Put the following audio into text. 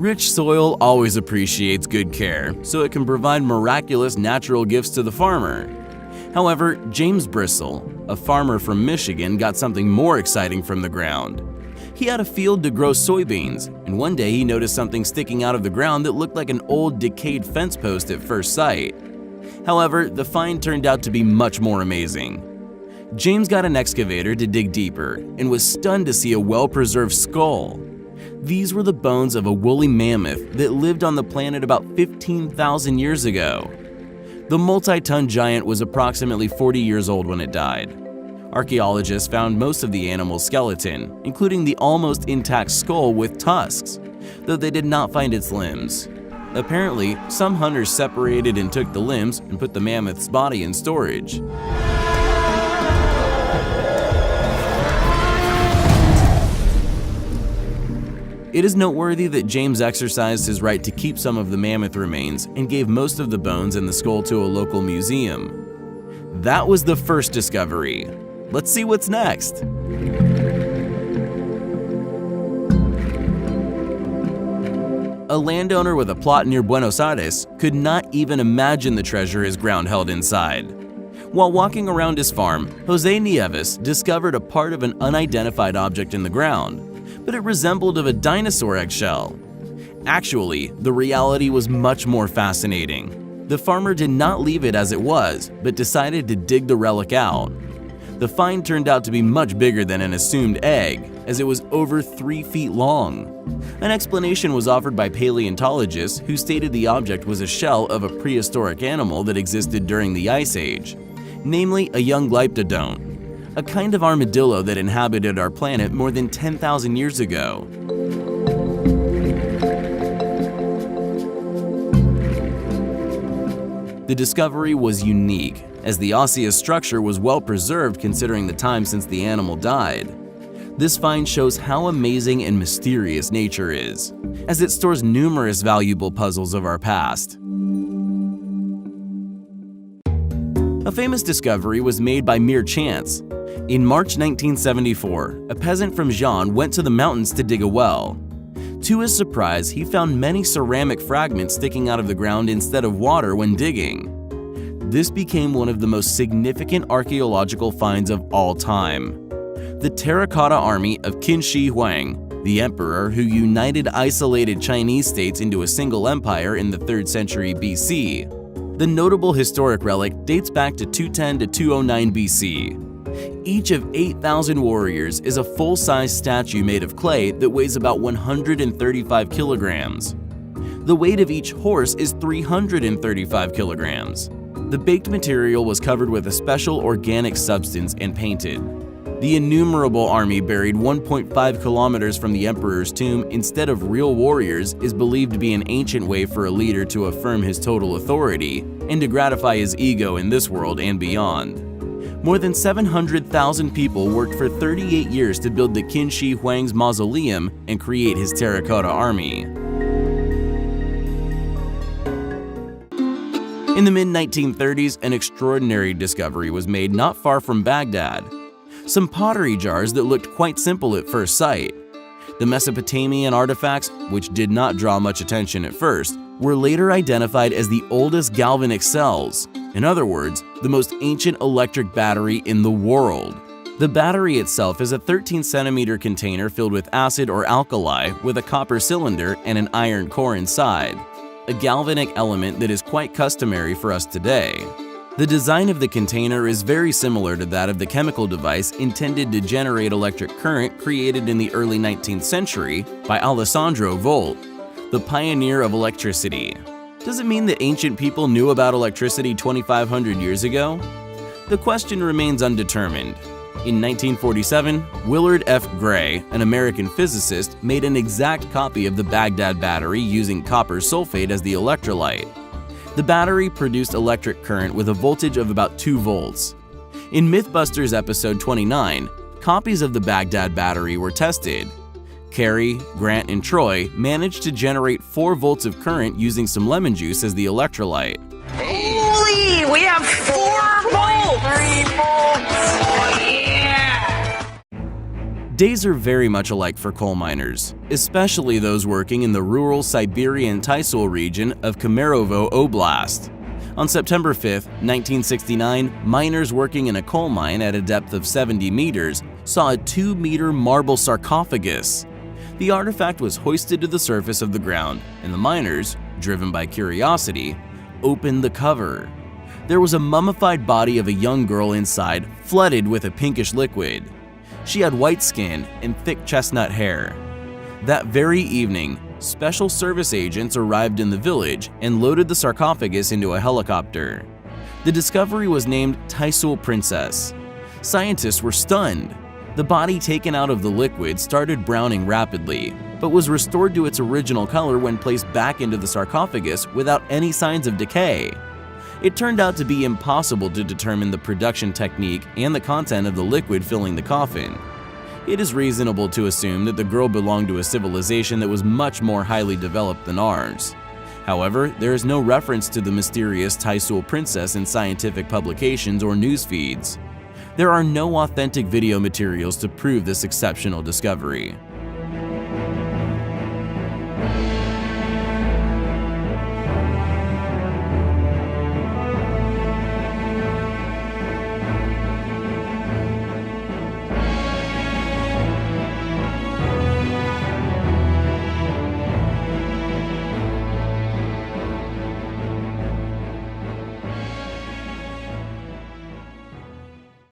Rich soil always appreciates good care, so it can provide miraculous natural gifts to the farmer. However, James Bristol, a farmer from Michigan, got something more exciting from the ground. He had a field to grow soybeans, and one day he noticed something sticking out of the ground that looked like an old decayed fence post at first sight. However, the find turned out to be much more amazing. James got an excavator to dig deeper and was stunned to see a well-preserved skull. These were the bones of a woolly mammoth that lived on the planet about 15,000 years ago. The multi-ton giant was approximately 40 years old when it died. Archaeologists found most of the animal's skeleton, including the almost intact skull with tusks, though they did not find its limbs. Apparently, some hunters separated and took the limbs and put the mammoth's body in storage. It is noteworthy that James exercised his right to keep some of the mammoth remains and gave most of the bones and the skull to a local museum. That was the first discovery. Let's see what's next. A landowner with a plot near Buenos Aires could not even imagine the treasure his ground held inside. While walking around his farm, Jose Nieves discovered a part of an unidentified object in the ground, but it resembled of a dinosaur eggshell. Actually, the reality was much more fascinating. The farmer did not leave it as it was, but decided to dig the relic out. The find turned out to be much bigger than an assumed egg, as it was over 3 feet long. An explanation was offered by paleontologists who stated the object was a shell of a prehistoric animal that existed during the Ice Age, namely a young glyptodont, a kind of armadillo that inhabited our planet more than 10,000 years ago. The discovery was unique, as the osseous structure was well preserved considering the time since the animal died. This find shows how amazing and mysterious nature is, as it stores numerous valuable puzzles of our past. A famous discovery was made by mere chance. In March 1974, a peasant from Jean went to the mountains to dig a well. To his surprise, he found many ceramic fragments sticking out of the ground instead of water when digging. This became one of the most significant archaeological finds of all time. The terracotta army of Qin Shi Huang, the emperor who united isolated Chinese states into a single empire in the 3rd century BC. The notable historic relic dates back to 210 to 209 BC. Each of 8,000 warriors is a full-size statue made of clay that weighs about 135 kilograms. The weight of each horse is 335 kilograms. The baked material was covered with a special organic substance and painted. The innumerable army buried 1.5 kilometers from the emperor's tomb instead of real warriors is believed to be an ancient way for a leader to affirm his total authority and to gratify his ego in this world and beyond. More than 700,000 people worked for 38 years to build the Qin Shi Huang's mausoleum and create his terracotta army. In the mid-1930s, an extraordinary discovery was made not far from Baghdad. Some pottery jars that looked quite simple at first sight. The Mesopotamian artifacts, which did not draw much attention at first, were later identified as the oldest galvanic cells. In other words, the most ancient electric battery in the world. The battery itself is a 13-centimeter container filled with acid or alkali with a copper cylinder and an iron core inside, a galvanic element that is quite customary for us today. The design of the container is very similar to that of the chemical device intended to generate electric current created in the early 19th century by Alessandro Volta, the pioneer of electricity. Does it mean that ancient people knew about electricity 2,500 years ago? The question remains undetermined. In 1947, Willard F. Gray, an American physicist, made an exact copy of the Baghdad battery using copper sulfate as the electrolyte. The battery produced electric current with a voltage of about 2 volts. In Mythbusters episode 29, copies of the Baghdad battery were tested. Carrie, Grant, and Troy managed to generate 4 volts of current using some lemon juice as the electrolyte. Holy! We have 4 volts! 3 volts! Oh, yeah! Days are very much alike for coal miners, especially those working in the rural Siberian Tysul region of Kemerovo Oblast. On September 5, 1969, miners working in a coal mine at a depth of 70 meters saw a 2-meter marble sarcophagus. The artifact was hoisted to the surface of the ground, and the miners, driven by curiosity, opened the cover. There was a mummified body of a young girl inside, flooded with a pinkish liquid. She had white skin and thick chestnut hair. That very evening, special service agents arrived in the village and loaded the sarcophagus into a helicopter. The discovery was named Tysul Princess. Scientists were stunned. The body taken out of the liquid started browning rapidly, but was restored to its original color when placed back into the sarcophagus without any signs of decay. It turned out to be impossible to determine the production technique and the content of the liquid filling the coffin. It is reasonable to assume that the girl belonged to a civilization that was much more highly developed than ours. However, there is no reference to the mysterious Tysul Princess in scientific publications or news feeds. There are no authentic video materials to prove this exceptional discovery.